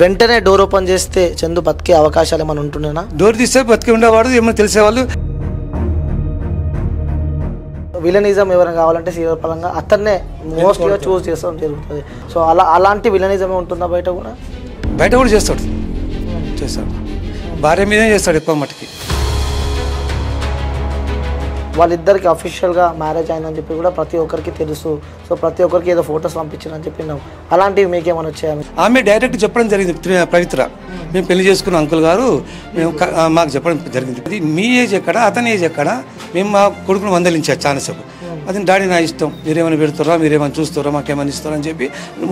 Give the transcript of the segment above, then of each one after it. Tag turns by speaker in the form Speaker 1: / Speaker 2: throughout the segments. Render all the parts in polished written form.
Speaker 1: వెంటనే door open చేస్తే చందు బతికే అవకాశాలు ఏమైనా ఉంటున్నాయా?
Speaker 2: డోర్ తీస్తే బతికి ఉండేవాడు, ఏమైనా తెలిసేవాళ్ళు.
Speaker 1: విలనిజం ఎవరైనా కావాలంటే సీరియల్ పరంగా అతన్నే మోస్ట్గా చూస్ చేస్తాం జరుగుతుంది. సో అలాంటి విలనిజమే ఉంటుందా బయట కూడా?
Speaker 2: బయట కూడా చేస్తాడు భార్య మీదే చేస్తాడు ఎక్కువ మట్టుకి.
Speaker 1: వాళ్ళిద్దరికి అఫీషియల్గా మ్యారేజ్ అయిందని చెప్పి కూడా ప్రతి ఒక్కరికి తెలుసు. సో ప్రతి ఒక్కరికి ఏదో ఫొటోస్ పంపించారని చెప్పినాం. అలాంటివి మీకేమైనా వచ్చాయా?
Speaker 2: ఆమె డైరెక్ట్ చెప్పడం జరిగింది, పవిత్ర మేము పెళ్లి చేసుకున్న అంకుల్ గారు మేము మాకు చెప్పడం జరిగింది. మీ ఏజ్ ఎక్కడ, అతని ఏజ్ ఎక్కడ, మేము మా కొడుకును మందలించారు చాలాసేపు. అది డాడీ నా ఇష్టం, మీరేమైనా పెడతారా, మీరేమైనా చూస్తారా, మాకేమైనా ఇస్తారా అని చెప్పి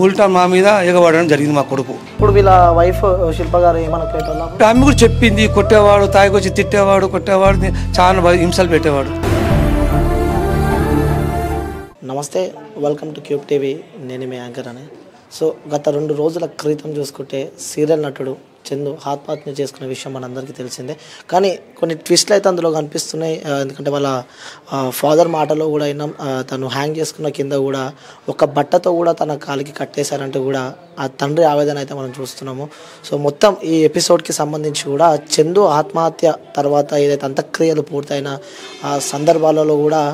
Speaker 2: ఉల్టా మా మీద ఎగబడడం జరిగింది మా కొడుకు.
Speaker 1: ఇప్పుడు వీళ్ళ వైఫ్ శిల్ప గారు ఏమన్నా పెట్టాలా?
Speaker 2: ఆమె కూడా చెప్పింది, కొట్టేవాడు, తాగికొచ్చి తిట్టేవాడు, కొట్టేవాడు, చాలా హింసలు పెట్టేవాడు.
Speaker 1: నమస్తే, వెల్కమ్ టు క్యూబ్ టీవీ. నేను మీ యాంకర్ అని. సో గత 2 రోజుల క్రితం చూసుకుంటే సీరియల్ నటుడు చందు ఆత్మహత్య చేసుకునే విషయం మనందరికీ తెలిసిందే. కానీ కొన్ని ట్విస్ట్లు అయితే అందులో కనిపిస్తున్నాయి. ఎందుకంటే వాళ్ళ ఫాదర్ మాటలో కూడా అయినా తను హ్యాంగ్ చేసుకున్న కింద కూడా ఒక బట్టతో కూడా తన కాలికి కట్టేశారంటూ కూడా ఆ తండ్రి ఆవేదన అయితే మనం చూస్తున్నాము. సో మొత్తం ఈ ఎపిసోడ్కి సంబంధించి కూడా చందు ఆత్మహత్య తర్వాత ఏదైతే అంత్యక్రియలు పూర్తయిన ఆ సందర్భాలలో కూడా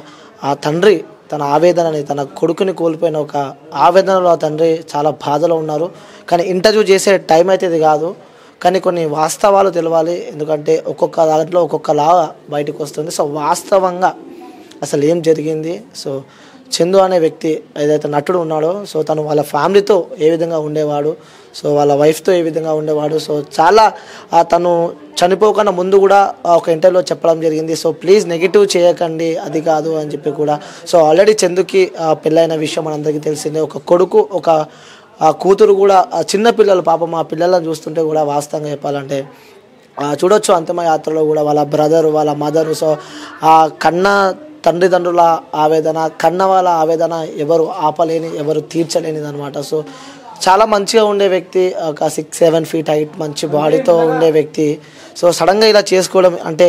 Speaker 1: ఆ తండ్రి తన ఆవేదనని, తన కొడుకుని కోల్పోయిన ఒక ఆవేదనలో ఆ తండ్రి చాలా బాధలో ఉన్నారు. కానీ ఇంటర్వ్యూ చేసే టైం అయితే ఇది కాదు. కానీ కొన్ని వాస్తవాలు తెలవాలి, ఎందుకంటే ఒక్కొక్క దాంట్లో ఒక్కొక్కలాగా బయటకు వస్తుంది. సో వాస్తవంగా అసలు ఏం జరిగింది, సో చందు అనే వ్యక్తి ఏదైతే నటుడు ఉన్నాడో, సో తను వాళ్ళ ఫ్యామిలీతో ఏ విధంగా ఉండేవాడు, సో వాళ్ళ వైఫ్తో ఏ విధంగా ఉండేవాడు, సో చాలా తను చనిపోకుండా ముందు కూడా ఒక ఇంటర్వ్యూలో చెప్పడం జరిగింది. సో ప్లీజ్ నెగిటివ్ చేయకండి, అది కాదు అని చెప్పి కూడా. సో ఆల్రెడీ చందుకి పెళ్ళైన విషయం మనందరికీ తెలిసిందే. ఒక కొడుకు, ఒక కూతురు కూడా, చిన్న పిల్లలు, పాపం ఆ పిల్లలను చూస్తుంటే కూడా వాస్తవంగా చెప్పాలంటే చూడొచ్చు అంతిమ యాత్రలో కూడా వాళ్ళ బ్రదరు, వాళ్ళ మదరు, సో ఆ కన్నా తండ్రిదండ్రుల ఆవేదన, కన్న వాళ్ళ ఆవేదన ఎవరు ఆపలేని, ఎవరు తీర్చలేనిది అనమాట. సో చాలా మంచిగా ఉండే వ్యక్తి, ఒక 6-7 feet హైట్, మంచి బాడీతో ఉండే వ్యక్తి. సో సడన్గా ఇలా చేసుకోవడం అంటే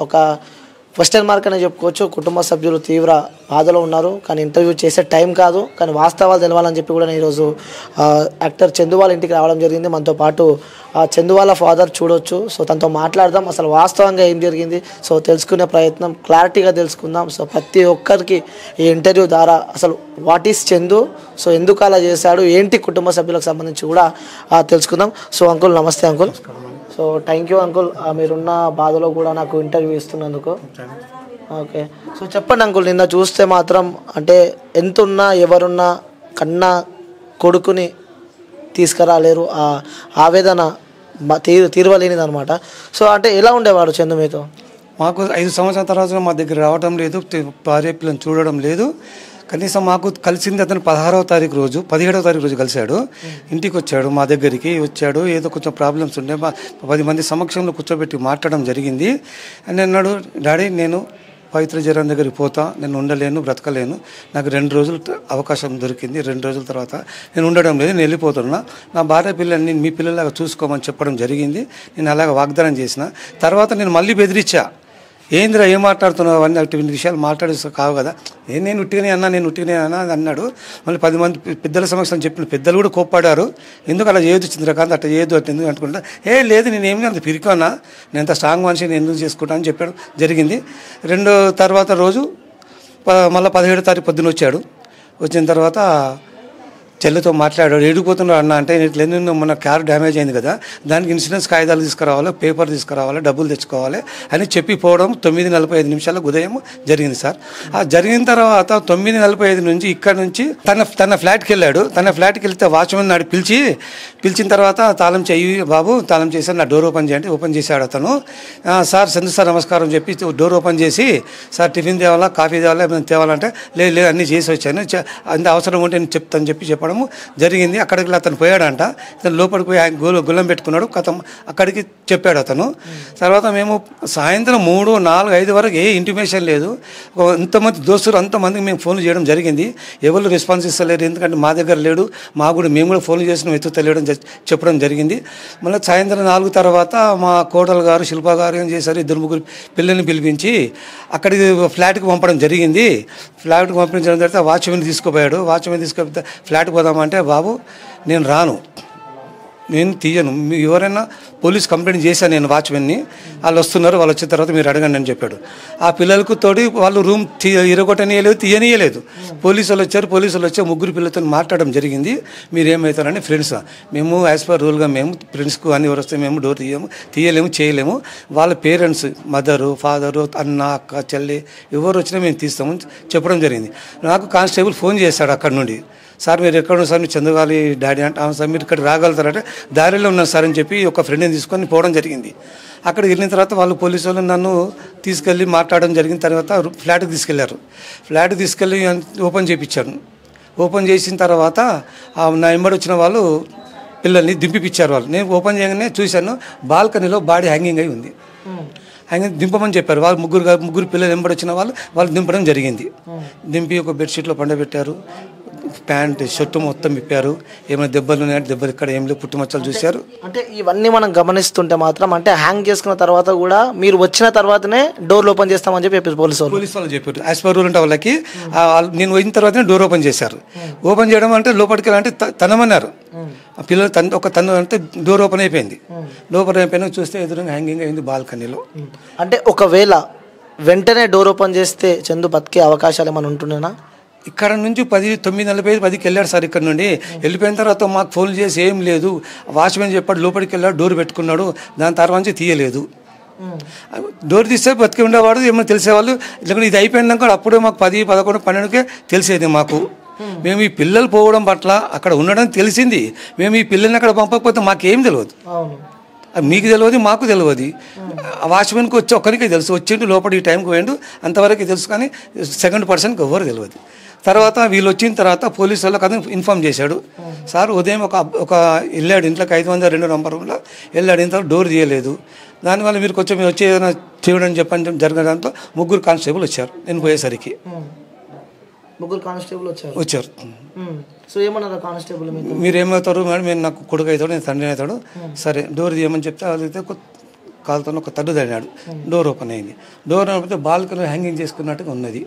Speaker 1: ఒక క్వశ్చన్ మార్క్ అనే చెప్పుకోవచ్చు. కుటుంబ సభ్యులు తీవ్ర బాధలో ఉన్నారు. కానీ ఇంటర్వ్యూ చేసే టైం కాదు, కానీ వాస్తవాలు తెలవాలని చెప్పి కూడా నేను ఈరోజు యాక్టర్ చందు వాళ్ళ ఇంటికి రావడం జరిగింది. మనతో పాటు చందు వాళ్ళ ఫాదర్ చూడొచ్చు. సో తనతో మాట్లాడదాం, అసలు వాస్తవంగా ఏం జరిగింది, సో తెలుసుకునే ప్రయత్నం, క్లారిటీగా తెలుసుకుందాం. సో ప్రతి ఒక్కరికి ఈ ఇంటర్వ్యూ ద్వారా అసలు వాట్ ఈస్ చందు, సో ఎందుకు అలా చేశాడు, ఏంటి కుటుంబ సభ్యులకు సంబంధించి కూడా తెలుసుకుందాం. సో అంకుల్ నమస్తే uncle. So thank you uncle, మీరున్న బాధలో కూడా నాకు ఇంటర్వ్యూ ఇస్తున్నందుకు. ఓకే, సో చెప్పండి అంకుల్, నిన్న చూస్తే మాత్రం అంటే ఎంతున్నా ఎవరున్నా కన్నా కొడుకుని తీసుకురాలేరు, ఆ ఆవేదన తీరవలేనిది అనమాట. సో అంటే ఎలా ఉండేవాడు చందు మీతో?
Speaker 2: మాకు 5 సంవత్సరాల తర్వాత మా దగ్గర రావడం లేదు, భార్య పిల్లని చూడడం లేదు. కనీసం మాకు కలిసింది అతను 16వ తారీఖు రోజు, 17వ తారీఖు రోజు కలిశాడు. ఇంటికి వచ్చాడు, మా దగ్గరికి వచ్చాడు. ఏదో కొంచెం ప్రాబ్లమ్స్ ఉండే 10 మంది సమక్షంలో కూర్చోబెట్టి మాట్లాడడం జరిగింది. అని అన్నాడు, డాడీ నేను పవిత్ర జరం దగ్గరికి పోతా, నేను ఉండలేను, బ్రతకలేను, నాకు 2 రోజులు అవకాశం దొరికింది, 2 రోజుల తర్వాత నేను ఉండడం లేదు, నేను వెళ్ళిపోతున్నా, నా భార్య పిల్లల్ని మీ పిల్లలాగా చూసుకోమని చెప్పడం జరిగింది. నేను అలాగ వాగ్దానం చేసిన తర్వాత నేను మళ్ళీ బెదిరించా, ఏంద్రా ఏం మాట్లాడుతున్నావు అవన్నీ అటువంటి విషయాలు మాట్లాడేస్తా కావు కదా, నేను ఉట్టిగానే అన్నా, నేను ఉట్టిగానే అన్నా అని అన్నాడు. మళ్ళీ 10 మంది పెద్దల సమక్షంలో చెప్పిన పెద్దలు కూడా కోప్పాడారు. ఎందుకు అలా చేయొద్దు చంద్రకాంత్, అట్లా చేయొద్దు అంటే ఎందుకు అనుకుంటా, లేదు నేనేమి అంత పిరికానా, నేను అంత స్ట్రాంగ్ మనిషి, నేను ఎందుకు చేసుకుంటా అని చెప్పాడు జరిగింది. తర్వాత రోజు మళ్ళీ 17వ తారీఖు పొద్దున వచ్చాడు. వచ్చిన తర్వాత చెల్లితో మాట్లాడాడు. ఏడిపోతున్నాడు అన్న అంటే, ఇట్లా మన కారు డ్యామేజ్ అయింది కదా, దానికి ఇన్సూరెన్స్ కాగితాలు తీసుకురావాలి, పేపర్ తీసుకురావాలి, డబ్బులు తెచ్చుకోవాలి అని చెప్పి పోవడం 9:45 ఉదయం జరిగింది సార్. ఆ జరిగిన తర్వాత 9:45 నుంచి ఇక్కడ నుంచి తన ఫ్లాట్కి వెళ్ళాడు. తన ఫ్లాట్కి వెళ్తే వాచ్మెన్ నాడు పిలిచిన తర్వాత తాళం చెయ్యి బాబు, తాళం చేశాను, నా డోర్ ఓపెన్ చేయండి. ఓపెన్ చేశాడు అతను. సార్ చందు సార్ నమస్కారం చెప్పి డోర్ ఓపెన్ చేసి, సార్ టిఫిన్ తేవాలా, కాఫీ తేవాలా, ఏమైనా తేవాలంటే లేదు అన్నీ చేసి వచ్చాను, అంత అవసరం ఉంటే నేను చెప్తాను చెప్పడం జరిగింది. అక్కడికి అతను పోయాడంట. ఇతను లోపలికి పోయి గుల్లం పెట్టుకున్నాడు. అక్కడికి చెప్పాడు అతను. తర్వాత మేము సాయంత్రం 3, 4, 5 వరకు ఏ ఇంటిమేషన్ లేదు. ఇంతమంది దోస్తులు అంతమందికి మేము ఫోన్లు చేయడం జరిగింది. ఎవరు రెస్పాన్స్ ఇస్తలేరు, ఎందుకంటే మా దగ్గర లేడు, మేము కూడా ఫోన్లు చేసిన ఎత్తుతలేడు చెప్పడం జరిగింది. మళ్ళీ సాయంత్రం 4 తర్వాత మా కోడలు గారు శిల్ప గారు ఏం చేశారు, 2-3 పిల్లల్ని పిలిపించి అక్కడికి ఫ్లాట్కి పంపడం జరిగింది. ఫ్లాట్కి పంపించడం తర్వాత వాచ్మెన్ తీసుకుపోయాడు. వాచ్మెన్ తీసుకుపోతే ఫ్లాట్కి పోదామంటే, బాబు నేను రాను, నేను తీయను. ఎవరైనా పోలీస్ కంప్లైంట్ చేశాను నేను వాచ్మెన్ని, వాళ్ళు వస్తున్నారు, వాళ్ళు వచ్చిన తర్వాత మీరు అడగండి అని చెప్పాడు. ఆ పిల్లలకు తోటి వాళ్ళు రూమ్ ఇరగొట్టనియలేదు, తీయనియలేదు. పోలీసులు వచ్చారు, పోలీసులు వచ్చి ముగ్గురు పిల్లలతో మాట్లాడడం జరిగింది. మీరు ఏమవుతారని ఫ్రెండ్స్, మేము యాజ్ పర్ రూల్గా మేము ఫ్రెండ్స్కు అన్ని ఎవరు వస్తే మేము డోర్ తీయలేము చేయలేము. వాళ్ళ పేరెంట్స్ మదరు ఫాదరు అన్న అక్క చెల్లి ఎవరు వచ్చినా మేము తీస్తాము చెప్పడం జరిగింది. నాకు కానిస్టేబుల్ ఫోన్ చేశాడు అక్కడ నుండి, సార్ మీరు ఎక్కడ ఉన్నారు సార్, మీరు చంద్రగాలి డాడీ అంటే అవును సార్, మీరు ఇక్కడ రాగలుగుతారంటే దారిలో ఉన్నారు సార్ అని చెప్పి ఒక ఫ్రెండ్ని తీసుకొని పోవడం జరిగింది. అక్కడికి వెళ్ళిన తర్వాత వాళ్ళు పోలీసు వాళ్ళు నన్ను తీసుకెళ్ళి మాట్లాడడం జరిగిన తర్వాత ఫ్లాట్కి తీసుకెళ్లారు. ఫ్లాట్కి తీసుకెళ్ళి ఓపెన్ చేయించాను. ఓపెన్ చేసిన తర్వాత నా వెంబడి వచ్చిన వాళ్ళు పిల్లల్ని దింపిపించారు. వాళ్ళు నేను ఓపెన్ చేయగానే చూశాను, బాల్కనీలో బాడీ హ్యాంగింగ్ అయి ఉంది. హ్యాంగింగ్ దింపమని చెప్పారు. వాళ్ళు ముగ్గురు పిల్లలు వెంబడి వచ్చిన వాళ్ళు దింపడం జరిగింది. దింపి ఒక బెడ్షీట్లో పండబెట్టారు, ప్యాంట్ షర్టు మొత్తం విప్పారు. ఏమైనా దెబ్బలు ఉన్నాయంటే దెబ్బలు ఇక్కడ ఏం లేవు, పుట్టుమచ్చలు చూశారు.
Speaker 1: అంటే ఇవన్నీ మనం గమనిస్తుంటే మాత్రం అంటే హ్యాంగ్ చేసుకున్న తర్వాత కూడా మీరు వచ్చిన తర్వాతనే డోర్లు ఓపెన్ చేస్తామని చెప్పి పోలీసు
Speaker 2: వాళ్ళు చెప్పారు. యాజ్ పర్ రూల్ అంటే వాళ్ళకి నేను వచ్చిన తర్వాతనే డోర్ ఓపెన్ చేశారు. ఓపెన్ చేయడం అంటే లోపలికి వెళ్ళాలంటే తనమన్నారు. ఆ పిల్లలు ఒక తను అంటే డోర్ ఓపెన్ అయిపోయింది. లోపల అయిపోయినా చూస్తే ఎదురుగా హ్యాంగింగ్ అయింది బాల్కనీలో.
Speaker 1: అంటే ఒకవేళ వెంటనే డోర్ ఓపెన్ చేస్తే చందు బతికే అవకాశాలు ఏమైనా ఉంటున్నాయా?
Speaker 2: ఇక్కడ నుంచి 9:45-10కి వెళ్ళాడు సార్. ఇక్కడ నుండి వెళ్ళిపోయిన తర్వాత మాకు ఫోన్ చేసి ఏం లేదు, వాచ్మెన్ చెప్పాడు లోపలికి వెళ్ళాడు, డోర్ పెట్టుకున్నాడు, దాని తర్వాత నుంచి తీయలేదు. డోర్ తీస్తే బతికి ఉండేవాడు, ఏమైనా తెలిసేవాళ్ళు. ఎందుకంటే ఇది అయిపోయినాక అప్పుడే మాకు 10, 11, 12కే తెలిసేది మాకు. మేము ఈ పిల్లలు పోవడం పట్ల అక్కడ ఉండడం తెలిసింది. మేము ఈ పిల్లల్ని అక్కడ పంపకపోతే మాకేం తెలియదు. మీకు తెలియదు, మాకు తెలియదు. వాచ్మెన్కి వచ్చి ఒక్కరికే తెలుసు, వచ్చిండు లోపల ఈ టైంకి పోయిండు అంతవరకు తెలుసు, కానీ సెకండ్ పర్సన్కి ఎవరు తెలియదు. తర్వాత వీళ్ళు వచ్చిన తర్వాత పోలీసు వాళ్ళకి అతను ఇన్ఫామ్ చేశాడు. సార్ ఉదయం ఒక వెళ్ళాడు ఇంట్లోకి 502 నంబర్ రూమ్లో వెళ్ళాడు, ఇంతవరకు డోర్ తీయలేదు. దానివల్ల మీరు కొంచెం వచ్చి ఏదైనా చేయడం చెప్పని జరిగిన దాంతో 3 కానిస్టేబుల్ వచ్చారు. నేను పోయేసరికి
Speaker 1: 3 కానిస్టేబుల్ వచ్చారు. సో ఏమన్నారు కానిస్టేబుల్?
Speaker 2: మీరు ఏమవుతారు మేడం, నేను నాకు కొడుకు అవుతాడు, నేను తండ్రి అవుతాడు, సరే డోర్ తీయమని చెప్తే వాళ్ళైతే కాలుతో ఒక తడ్డు తడినాడు. డోర్ ఓపెన్ అయింది. డోర్ ఓపెన్ బాల్కనీ హ్యాంగింగ్ చేసుకున్నట్టుగా ఉన్నది.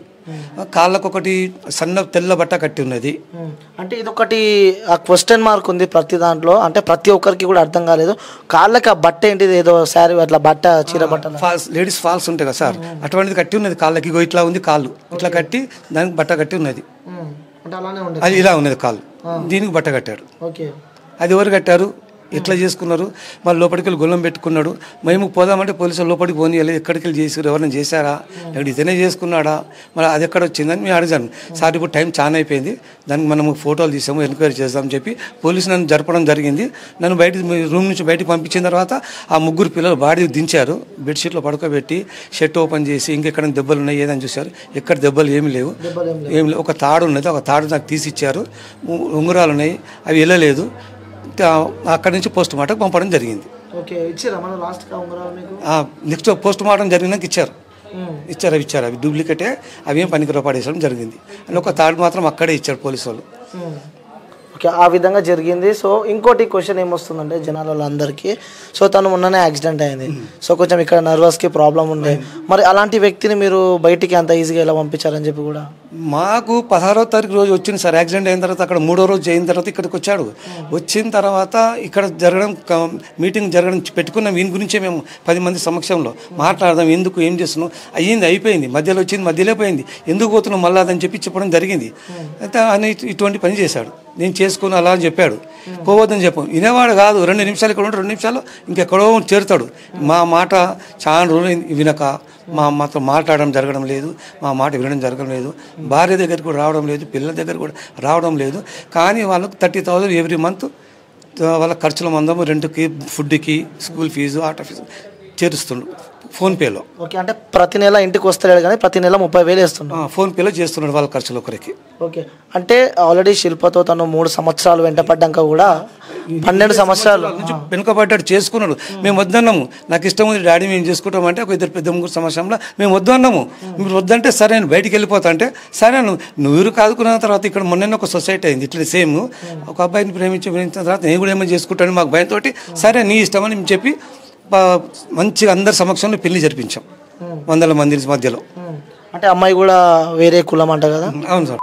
Speaker 2: కాళ్ళకు ఒకటి సన్న తెల్ల బట్ట కట్టి ఉన్నది.
Speaker 1: అంటే ఇదొకటి క్వశ్చన్ మార్క్ ఉంది ప్రతి దాంట్లో, అంటే ప్రతి ఒక్కరికి కూడా అర్థం కాలేదు. కాళ్ళకి ఆ బట్ట ఏంటిది, ఏదో శారీ అట్లా బట్ట చీర బట్ట
Speaker 2: ఫాల్స్, లేడీస్ ఫాల్స్ ఉంటాయి కదా సార్, అటువంటిది కట్టి ఉన్నది కాళ్ళకి. ఇగో ఇట్లా ఉంది కాళ్ళు, ఇట్లా కట్టి దానికి బట్ట కట్టి ఉన్నది. అది ఇలా ఉన్నది కాళ్ళు, దీనికి బట్ట కట్టాడు. అది ఎవరు కట్టారు, ఎట్లా చేసుకున్నారు? వాళ్ళు లోపలికి వెళ్ళి గొల్లం పెట్టుకున్నాడు. మేము పోదామంటే పోలీసులు లోపలికి పోనీయలేదు. ఎక్కడికి వెళ్ళి చేసారు, ఎవరైనా చేశారా, ఎక్కడ ఇతనే చేసుకున్నాడా, మరి అది ఎక్కడ వచ్చిందని మేము అడిగాను. సార్ ఇప్పుడు టైం చాలా అయిపోయింది, దానికి మనము ఫోటోలు తీసాము, ఎంక్వైరీ చేస్తామని చెప్పి పోలీసు నన్ను జరపడం జరిగింది. నన్ను రూమ్ నుంచి బయటకు పంపించిన తర్వాత ఆ 3 పిల్లలు బాడీ దించారు, బెడ్షీట్లో పడుకోబెట్టి షర్ట్ ఓపెన్ చేసి ఇంకెక్కడ దెబ్బలు ఉన్నాయి ఏదని చూశారు. ఎక్కడ దెబ్బలు ఏమి లేవు. ఒక తాడు ఉన్నది, ఒక తాడు నాకు తీసి ఇచ్చారు. ఉంగరాలు ఉన్నాయి, అవి వెళ్ళలేదు. అక్కడి నుంచి పోస్ట్ మార్టం పంపడం జరిగింది. నెక్స్ట్ పోస్ట్ మార్టం జరిగినాక ఇచ్చారు. అవి డూప్లికేటే, అవి ఏం పనికి పడేసడం జరిగింది. అని ఒక తాడు మాత్రం అక్కడే ఇచ్చారు పోలీసు వాళ్ళు.
Speaker 1: ఓకే, ఆ విధంగా జరిగింది. సో ఇంకోటి క్వశ్చన్ ఏమొస్తుందంటే జనాలలో అందరికీ, సో తను మొన్ననే యాక్సిడెంట్ అయింది, సో కొంచెం ఇక్కడ నర్వస్కి ప్రాబ్లం ఉండే, మరి అలాంటి వ్యక్తిని మీరు బయటికి అంత ఈజీగా ఎలా పంపించారని చెప్పి కూడా
Speaker 2: మాకు 16వ తారీఖు రోజు వచ్చింది సార్. యాక్సిడెంట్ అయిన తర్వాత అక్కడ 3వ రోజు అయిన తర్వాత ఇక్కడికి వచ్చాడు. వచ్చిన తర్వాత ఇక్కడ మీటింగ్ జరగడం పెట్టుకున్నాం. వీని గురించే మేము 10 మంది సమక్షంలో మాట్లాడదాం, ఎందుకు ఏం చేస్తున్నాం, అయిపోయింది, మధ్యలో వచ్చింది, మధ్యలో పోయింది, ఎందుకు పోతున్నాం మళ్ళా అని చెప్పి చెప్పడం జరిగింది. అయితే ఆయన ఇటువంటి పని చేశాడు. నేను చేసుకుని అలా అని చెప్పాడు, పోవద్దని చెప్పాం. వినేవాడు కాదు. 2 నిమిషాలు ఇక్కడ ఉంటే 2 నిమిషాలు ఇంకెక్కడో చేరుతాడు. మా మాట చాలా రోజులు వినక మాతో మాట్లాడడం జరగడం లేదు, మా మాట వినడం జరగడం లేదు. భార్య దగ్గరికి కూడా రావడం లేదు, పిల్లల దగ్గర కూడా రావడం లేదు. కానీ వాళ్ళకు 30,000 ఎవ్రీ మంత్ వాళ్ళ ఖర్చుల మందము, రెంట్కి, ఫుడ్కి, స్కూల్ ఫీజు, ఆటో ఫీజు చేరుస్తుండు ఫోన్పేలో.
Speaker 1: ఓకే, అంటే ప్రతి నెల ఇంటికి వస్తాడు కానీ ప్రతి నెల 30,000 వేస్తున్నాడు
Speaker 2: ఫోన్పేలో చేస్తున్నాడు వాళ్ళ ఖర్చులు ఒకరికి.
Speaker 1: ఓకే, అంటే ఆల్రెడీ శిల్పతో తను 3 సంవత్సరాలు వెంటపడ్డాక కూడా 12 సంవత్సరాలు
Speaker 2: నుంచి వెనుకబడ్డాడు, చేసుకున్నాడు. మేము వద్దన్నాము, నాకు ఇష్టం ఉంది డాడీ మేము చేసుకుంటామంటే ఒక 2 సంవత్సరంలో మేము వద్దు అన్నాము. మీరు వద్దంటే సరే నేను బయటికి వెళ్ళిపోతా అంటే సరే నువ్వు కాదుకున్న తర్వాత ఇక్కడ మొన్న ఒక సొసైటీ అయింది ఇట్లా సేమ్. ఒక అబ్బాయిని ప్రేమించిన తర్వాత నేను కూడా ఏమైనా చేసుకుంటాను మాకు భయంతో, సరే నీ ఇష్టం అని చెప్పి మంచిగా అందరి సమక్షంలో పెళ్లి జరిపించాం 100 మంది మధ్యలో.
Speaker 1: అంటే అమ్మాయి కూడా వేరే కులం అంట కదా?
Speaker 2: అవును సార్,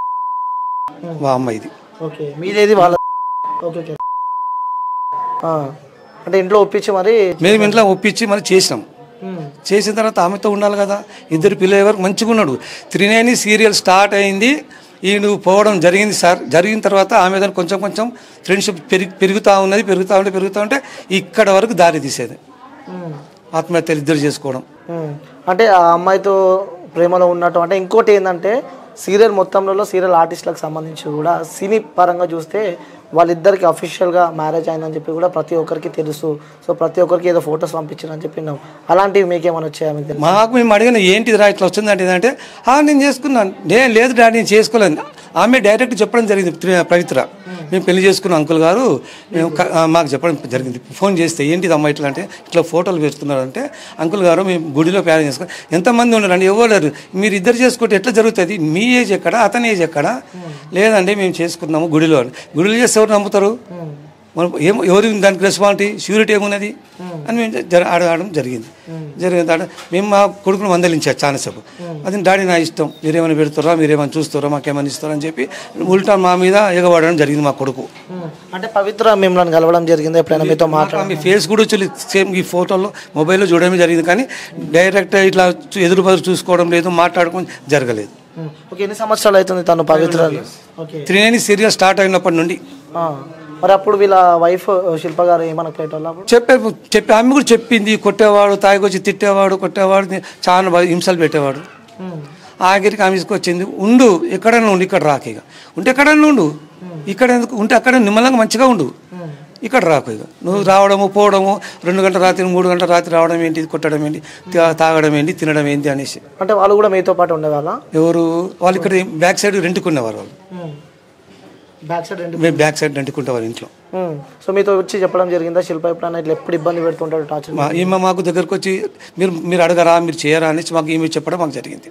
Speaker 2: మా అమ్మాయిది.
Speaker 1: ఓకే, మీదేది వాళ్ళ? ఓకే, అంటే ఇంట్లో ఒప్పించి మరి
Speaker 2: మేము ఇంట్లో ఒప్పించి మరి చేసినాం. చేసిన తర్వాత ఆమెతో ఉండాలి కదా. ఇద్దరు పిల్లల వరకు మంచిగా ఉన్నాడు. 390 సీరియల్ స్టార్ట్ అయింది, ఈ నువ్వు పోవడం జరిగింది సార్. జరిగిన తర్వాత ఆమె దాన్ని కొంచెం కొంచెం ఫ్రెండ్షిప్ పెరుగుతూ ఉంటే ఇక్కడ వరకు దారి తీసేది. ఆత్మహత్యలు ఇద్దరు చేసుకోవడం.
Speaker 1: అంటే ఆ అమ్మాయితో ప్రేమలో ఉన్నట్టు. అంటే ఇంకోటి ఏంటంటే సీరియల్ మొత్తంలో సీరియల్ ఆర్టిస్టులకు సంబంధించి కూడా సినీ పరంగా చూస్తే వాళ్ళిద్దరికి అఫీషియల్గా మ్యారేజ్ అయిందని చెప్పి కూడా ప్రతి ఒక్కరికి తెలుసు. సో ప్రతి ఒక్కరికి ఏదో ఫొటోస్ పంపించారని చెప్పినాం. అలాంటివి మీకేమైనా వచ్చాయా?
Speaker 2: మాకు మేము అడిగిన ఏంటిది రా ఇట్లా వచ్చిందంటే ఏంటంటే నేను చేసుకున్నాను. లేదు డాడీ నేను చేసుకోలేను. ఆమె డైరెక్ట్ చెప్పడం జరిగింది. పవిత్ర మేము పెళ్లి చేసుకున్న అంకుల్ గారు మేము మాకు చెప్పడం జరిగింది. ఫోన్ చేస్తే ఏంటిది అమ్మ ఇట్లా అంటే ఇట్లా ఫోటోలు పెడుతున్నారంటే అంకుల్ గారు మేము గుడిలో ప్యాన్ చేసుకుని ఎంతమంది ఉన్నారండి ఎవరు మీరు ఇద్దరు చేసుకుంటే ఎట్లా జరుగుతుంది? మీ ఏజ్ ఎక్కడ అతని ఏజ్ ఎక్కడ? లేదండి మేము చేసుకున్నాము గుడిలో. గుడిలో చేస్తే ఎవరు నమ్ముతారు? మనం ఎవరు దానికి రెస్పాన్సిబిలిటీ ష్యూరిటీ ఏమున్నది అని మేము అడగడం జరిగింది. మేము మా కొడుకును మందలించారు చాలాసేపు. అది డాడీ నా ఇష్టం, మీరేమైనా పెడతారా, మీరేమైనా చూస్తారా, మాకేమైనా ఇస్తారా అని చెప్పి ఉల్టా మా మీద ఎగబడడం జరిగింది మా కొడుకు.
Speaker 1: అంటే పవిత్ర మిమ్మల్ని కలవడం జరిగింది ఎప్పుడైనా మీతో మాట్లాడాలి?
Speaker 2: మీ ఫేస్ కూడా వచ్చి సేమ్ ఈ ఫోటోలో మొబైల్లో చూడడమే జరిగింది, కానీ డైరెక్ట్ ఇట్లా ఎదురు బదులు చూసుకోవడం లేదు, మాట్లాడుకోవడం జరగలేదు.
Speaker 1: ఎన్ని సంవత్సరాలు అవుతుంది తను పవిత్ర?
Speaker 2: 390 సీరియల్ స్టార్ట్ అయినప్పటి నుండి.
Speaker 1: మరి అప్పుడు వీళ్ళ వైఫ్ శిల్ప గారు ఏమన్నా
Speaker 2: చెప్పి ఆమె కూడా చెప్పింది. కొట్టేవాడు, తాగికొచ్చి తిట్టేవాడు, కొట్టేవాడు, చాలా హింసలు పెట్టేవాడు. ఆఖరికి ఆమె తీసుకొచ్చింది ఉండు ఎక్కడైనా ఉండు, ఇక్కడ రాక ఇక ఉంటే ఎక్కడైనా ఉండు, ఇక్కడ ఎందుకు ఉంటే అక్కడ నిమ్మలంగా మంచిగా ఉండు, ఇక్కడ రాకు ఇక నువ్వు రావడము పోవడము 2 గంటల రాత్రి 3 గంటల రాత్రి రావడం ఏంటి, కొట్టడం ఏంటి, తాగడం ఏంటి, తినడం ఏంటి అనేసి.
Speaker 1: అంటే వాళ్ళు కూడా మీతో పాటు ఉండేవాళ్ళ?
Speaker 2: ఎవరు వాళ్ళు ఇక్కడ బ్యాక్ సైడ్ రెంట్కునేవారు. వాళ్ళు మేము బ్యాక్ సైడ్ రెంట్కుంటేవారు ఇంట్లో.
Speaker 1: సో మీతో వచ్చి చెప్పడం జరిగిందా శిల్ప ఎప్పుడైనా ఇట్లా ఎప్పుడు ఇబ్బంది పెడుతుంటాడు టార్చర్?
Speaker 2: ఈమె మాకు దగ్గరకు వచ్చి మీరు అడగరా, మీరు చేయరా అనేసి మాకు ఈమె చెప్పడం మాకు జరిగింది.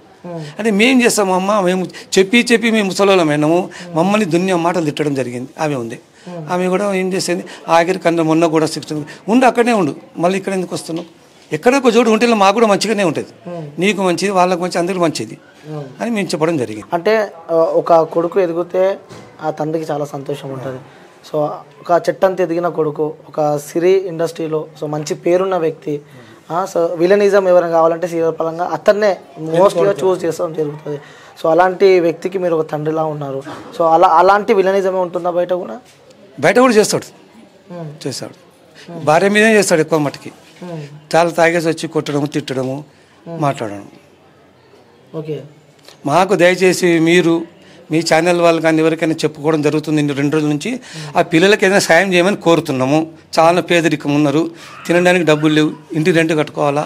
Speaker 2: అంటే మేము చేస్తాము అమ్మ, మేము చెప్పి మేము ముసలోళ్ళం అయినాము, మమ్మల్ని దున్య మాటలు తిట్టడం జరిగింది. ఆమె ఉంది, ఆమె కూడా ఏం చేసేది ఆఖరి కన్నా మొన్న కూడా 6 ఉండు అక్కడనే ఉండు, మళ్ళీ ఇక్కడ ఎందుకు వస్తున్నావు, ఎక్కడ ఒక చోటు ఉంటే మాకు కూడా మంచిగానే ఉంటుంది, నీకు మంచిది వాళ్ళకు మంచిది అందరికీ మంచిది అని మేము చెప్పడం జరిగింది.
Speaker 1: అంటే ఒక కొడుకు ఎదిగితే ఆ తండ్రికి చాలా సంతోషం ఉంటుంది. సో ఒక చెట్టంత ఎదిగిన కొడుకు, ఒక సిరీ ఇండస్ట్రీలో సో మంచి పేరున్న వ్యక్తి, సో విలనిజం ఎవరైనా కావాలంటే సీరియల్ పరంగా అతన్నే మోస్ట్గా చూస్ చేసుకోవడం జరుగుతుంది. సో అలాంటి వ్యక్తికి మీరు ఒక తండ్రిలా ఉన్నారు. సో అలాంటి విలనిజమే ఉంటుందా బయట కూడా?
Speaker 2: బయట కూడా చేస్తాడు భార్య మీదే చేస్తాడు ఎక్కువ మట్టుకి. చాలా తాగేసి వచ్చి కొట్టడము, తిట్టడము, మాట్లాడడం.
Speaker 1: ఓకే,
Speaker 2: మాకు దయచేసి మీరు మీ ఛానల్ వాళ్ళు కానీ ఎవరికైనా చెప్పుకోవడం జరుగుతుంది 2 రోజుల నుంచి. ఆ పిల్లలకి ఏదైనా సాయం చేయమని కోరుతున్నాము. చాలా పేదరికం ఉన్నారు, తినడానికి డబ్బులు లేవు, ఇంటి రెంట్ కట్టుకోవాలా,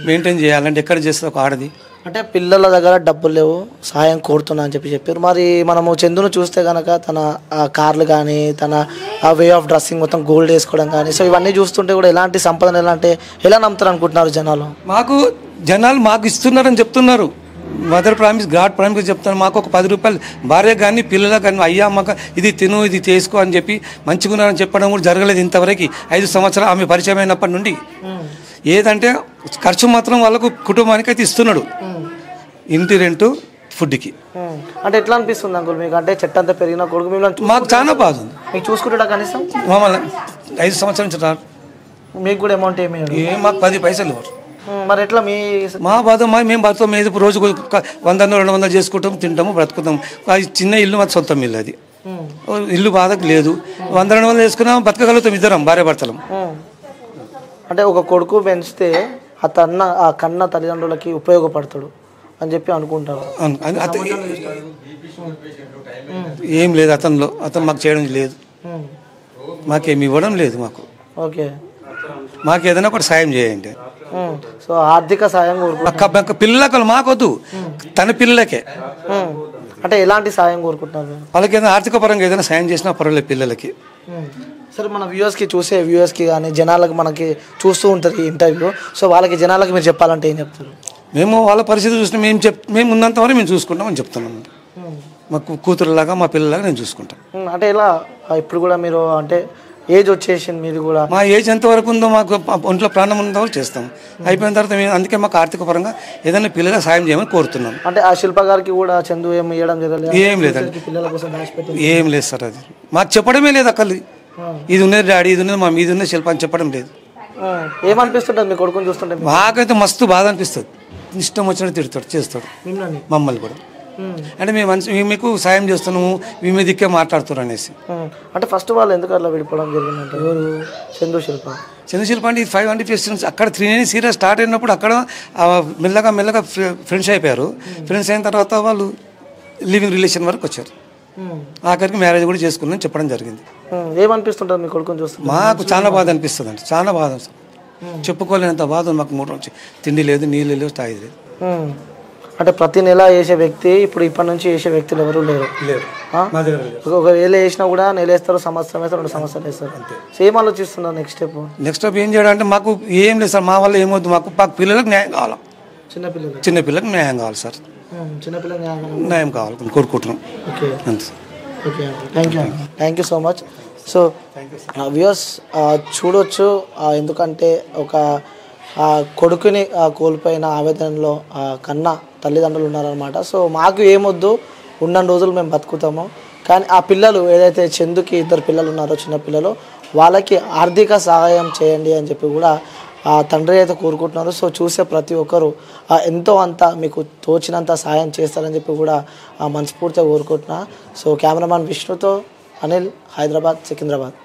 Speaker 2: మెయింటైన్ చేయాలంటే ఎక్కడ చేస్తుంది ఒక ఆడది?
Speaker 1: అంటే పిల్లల దగ్గర డబ్బులు లేవు, సాయం కోరుతున్నా అని చెప్పారు. మరి మనము చందును చూస్తే కనుక తన కార్లు కానీ, తన వే ఆఫ్ డ్రెస్సింగ్ మొత్తం గోల్డ్ వేసుకోవడం కానీ, సో ఇవన్నీ చూస్తుంటే కూడా ఎలాంటి సంపదన ఎలా నమ్ముతారు అనుకుంటున్నారు జనాలు?
Speaker 2: జనాలు మాకు ఇస్తున్నారని చెప్తున్నారు. మదర్ ప్రామిస్, గాడ్ ప్రామిస్ చెప్తాను. మాకు ఒక 10 రూపాయలు భార్య కానీ పిల్లలకు కానీ అయ్యా మాకు ఇది తిను ఇది చేసుకో అని చెప్పి మంచిగున్నారని చెప్పడం కూడా జరగలేదు ఇంతవరకు. 5 సంవత్సరాలు ఆమె పరిచయం అయినప్పటి నుండి. ఏదంటే ఖర్చు మాత్రం వాళ్ళకు కుటుంబానికి అయితే ఇస్తున్నాడు, ఇంటి రెంటు, ఫుడ్కి.
Speaker 1: అంటే ఎట్లా అనిపిస్తుంది అంకుల్ మీకు? అంటే చెట్టంతా పెరిగిన కొడుకు మిమ్మల్ని
Speaker 2: మాకు చాలా బాధ ఉంది.
Speaker 1: మీకు చూసుకుంటా కనీసం
Speaker 2: మమ్మల్ని 5 సంవత్సరాల నుంచి రారు.
Speaker 1: మీకు కూడా అమౌంట్
Speaker 2: మాకు 10 పైసలు ఇవ్వరు.
Speaker 1: మరి ఎట్లా
Speaker 2: మా బాధ మేము బతుకు మీద రోజు 100-200 చేసుకుంటాం, తింటాము, బ్రతుకుతాం. అది చిన్న ఇల్లు, మాకు సొంతం ఇల్లు, అది ఇల్లు బాధకు లేదు. 100-200 చేసుకున్నాం, బతకగలుగుతాం ఇద్దరం భార్య భర్తలం.
Speaker 1: అంటే ఒక కొడుకు పెంచితే ఆ కన్న తల్లిదండ్రులకి ఉపయోగపడతాడు అని చెప్పి అనుకుంటారు.
Speaker 2: ఏం లేదు అతను మాకు చేయడం లేదు, మాకేమి ఇవ్వడం లేదు.
Speaker 1: ఓకే,
Speaker 2: మాకు ఏదైనా ఒకటి సాయం చేయండి.
Speaker 1: సో ఆర్థిక సాయం
Speaker 2: పిల్లలకు మాకొద్దు, తన పిల్లలకే.
Speaker 1: అంటే ఎలాంటి సాయం కోరుకుంటున్నారు?
Speaker 2: వాళ్ళకి ఏదైనా ఆర్థిక పరంగా ఏదైనా సాయం చేసినా పర్వాలేదు పిల్లలకి.
Speaker 1: సరే, మన వ్యూవర్స్కి కానీ జనాలకు మనకి చూస్తూ ఉంటారు ఈ ఇంటర్వ్యూ. సో వాళ్ళకి జనాలకు మీరు చెప్పాలంటే ఏం చెప్తారు?
Speaker 2: మేము వాళ్ళ పరిస్థితి చూసిన మేము ఉన్నంత వరకు మేము చూసుకుంటామని చెప్తున్నాం. మా కూతురులాగా మా పిల్లలాగా నేను చూసుకుంటాను.
Speaker 1: అంటే ఇలా ఇప్పుడు కూడా మీరు అంటే ఏజ్ వచ్చేసింది మీది కూడా,
Speaker 2: మా ఏజ్ ఎంతవరకు ఉందో మాకు ఒంట్లో ప్రాణం ఉన్నంతవరకు చేస్తాం. అయిపోయిన తర్వాత అందుకే మాకు ఆర్థిక పరంగా ఏదైనా పిల్లలకు సాయం చేయమని కోరుతున్నాం.
Speaker 1: అంటే ఆ శిల్ప గారికి కూడా చందు ఏం ఇవ్వడం జరగలేదు?
Speaker 2: ఏం లేదండి,
Speaker 1: పిల్లల కోసం
Speaker 2: ఏం లేదు సార్. అది మాకు చెప్పడమే లేదు అక్కలు. ఇది ఉన్నది డాడీ, ఇది ఉన్నది మమ్మీ, ఇది ఉన్నది శిల్ప అని చెప్పడం లేదు.
Speaker 1: ఏమనిపిస్తుంటుంది మీ కొడుకుని చూస్తుంటే?
Speaker 2: మాకైతే మస్తు బాధ అనిపిస్తుంది. ఇష్టం వచ్చినట్టు తిడతాడు, చేస్తాడు మమ్మల్ని కూడా. అంటే మేము మీకు సాయం చేస్తున్నాము, మీ మీద దిక్కే మాట్లాడుతారు అనేసి.
Speaker 1: అంటే ఫస్ట్ వాళ్ళు ఎందుకు అట్లా విడిపోవడం జరిగిందంటే? ఎవరు? చందు శిల్ప.
Speaker 2: చందు శిల్ప అంటే 500 ఫెస్టివల్స్ అక్కడ 390 సీరియల్ స్టార్ట్ అయినప్పుడు అక్కడ మెల్లగా ఫ్రెండ్స్ అయిపోయారు. ఫ్రెండ్స్ అయిన తర్వాత వాళ్ళు లివింగ్ రిలేషన్ వరకు వచ్చారు. ఆఖరికి మ్యారేజ్ కూడా చేసుకున్నాను చెప్పడం జరిగింది.
Speaker 1: ఏమనిపిస్తుంటుంది మీ కొడుకుని చూస్తుంది?
Speaker 2: మాకు చాలా బాధ అనిపిస్తుంది అండి, చాలా బాధ. చెప్పుకోలేనంత బాధ మాకు. 3 నుంచి తిండి లేదు, నీళ్ళు లేవు, స్థాయి లేదు.
Speaker 1: అంటే ప్రతి నెల వేసే వ్యక్తి ఇప్పుడు ఇప్పటి నుంచి వేసే వ్యక్తులు ఎవరు లేరు. ఒకవేళ వేసినా కూడా నెల వేస్తారు, సంవత్సరం వేస్తారు, 2 సంవత్సరాలు వేస్తారు. సేమ్ ఆలోచిస్తున్నారు నెక్స్ట్ స్టెప్
Speaker 2: ఏం చేయడం మాకు ఏం లేదు సార్. మా వల్ల ఏమవుతుంది, మాకు పిల్లలకు న్యాయం కావాలి. చిన్నపిల్లలకు న్యాయం కావాలి సార్.
Speaker 1: చిన్నపిల్లలకు
Speaker 2: న్యాయం కావాలి కోరుకుంటున్నాం. అంతే.
Speaker 1: Thank you so much. So viewers చూడొచ్చు, ఎందుకంటే ఒక కొడుకుని కోల్పోయిన ఆవేదనలో కన్నా తల్లిదండ్రులు ఉన్నారనమాట. సో మాకు ఏమొద్దు, ఉన్న రోజులు మేము బతుకుతాము, కానీ ఆ పిల్లలు ఏదైతే చందుకి 2 పిల్లలు ఉన్నారో, చిన్న పిల్లలు, వాళ్ళకి ఆర్థిక సహాయం చేయండి అని చెప్పి కూడా తండ్రి అయితే కోరుకుంటున్నారు. సో చూసే ప్రతి ఒక్కరు ఎంతో అంత మీకు తోచినంత సహాయం చేస్తారని చెప్పి కూడా మనస్ఫూర్తిగా కోరుకుంటున్నా. సో కెమెరామ్యాన్ విష్ణుతో అనిల్, హైదరాబాద్, సికింద్రాబాద్.